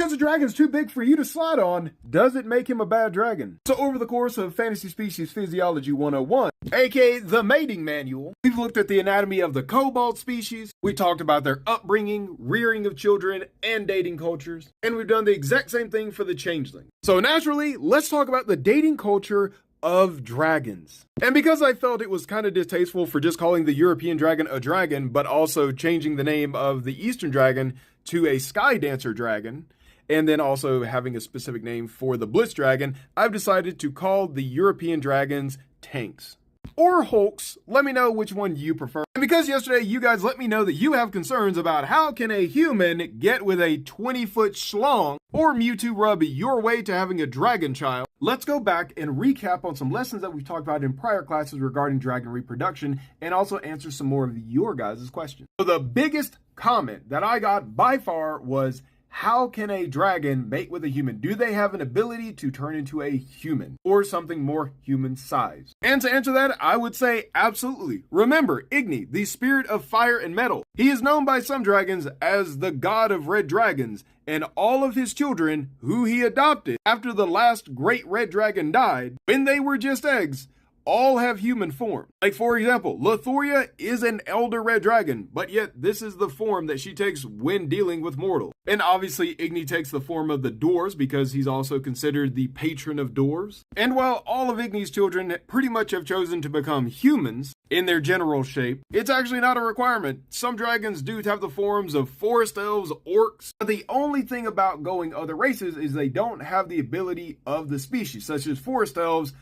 because a dragon's too big for you to slide on, does it make him a bad dragon? So over the course of Fantasy Species Physiology 101, aka the Mating Manual, we've looked at the anatomy of the kobold species, we talked about their upbringing, rearing of children, and dating cultures, and we've done the exact same thing for the changeling. So naturally, let's talk about the dating culture of dragons. And because I felt it was kind of distasteful for just calling the European dragon a dragon, but also changing the name of the Eastern dragon to a Sky Dancer dragon, and then also having a specific name for the Blitz dragon, I've decided to call the European dragons tanks. Or hulks, let me know which one you prefer. And because yesterday you guys let me know that you have concerns about how can a human get with a 20-foot schlong or Mewtwo rub your way to having a dragon child, let's go back and recap on some lessons that we've talked about in prior classes regarding dragon reproduction and also answer some more of your guys' questions. So the biggest comment that I got by far was, how can a dragon mate with a human? Do they have an ability to turn into a human or something more human sized? And to answer that, I would say absolutely. Remember, Igni, the spirit of fire and metal. He is known by some dragons as the god of red dragons, and all of his children, who he adopted after the last great red dragon died, when they were just eggs, all have human form. Like for example, Lathoria is an elder red dragon, but yet this is the form that she takes when dealing with mortal. And obviously Igni takes the form of the dwarves because he's also considered the patron of dwarves. And while all of Igni's children pretty much have chosen to become humans in their general shape, it's actually not a requirement. Some dragons do have the forms of forest elves, orcs, but the only thing about going other races is they don't have the ability of the species, such as forest elves.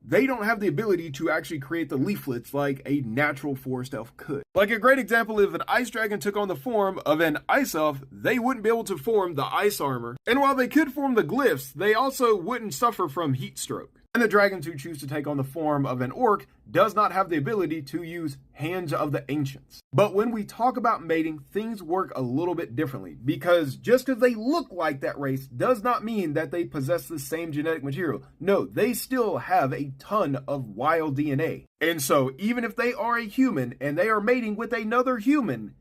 They don't have the ability to actually create the leaflets like a natural forest elf could. Like a great example, if an ice dragon took on the form of an ice elf, they wouldn't be able to form the ice armor. And while they could form the glyphs, they also wouldn't suffer from heat stroke. And the dragons who choose to take on the form of an orc does not have the ability to use Hands of the Ancients. But when we talk about mating, things work a little bit differently, because just because they look like that race does not mean that they possess the same genetic material. No, they still have a ton of wild DNA. And so even if they are a human and they are mating with another human,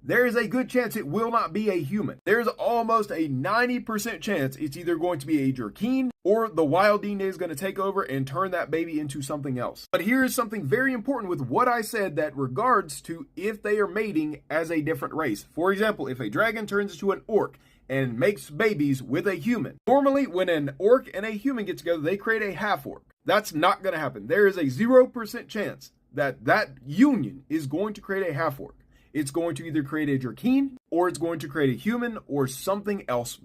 there is a good chance it will not be a human. There's almost a 90% chance it's either going to be a Jerkeen or the wild DNA is going to take over and turn that baby into something else. But here is something very important with what I said that regards to if they are mating as a different race. For example, if a dragon turns into an orc and makes babies with a human, normally when an orc and a human get together, they create a half-orc. That's not going to happen. There is a 0% chance that that union is going to create a half-orc. It's going to either create a Jerkeen or it's going to create a human or something else.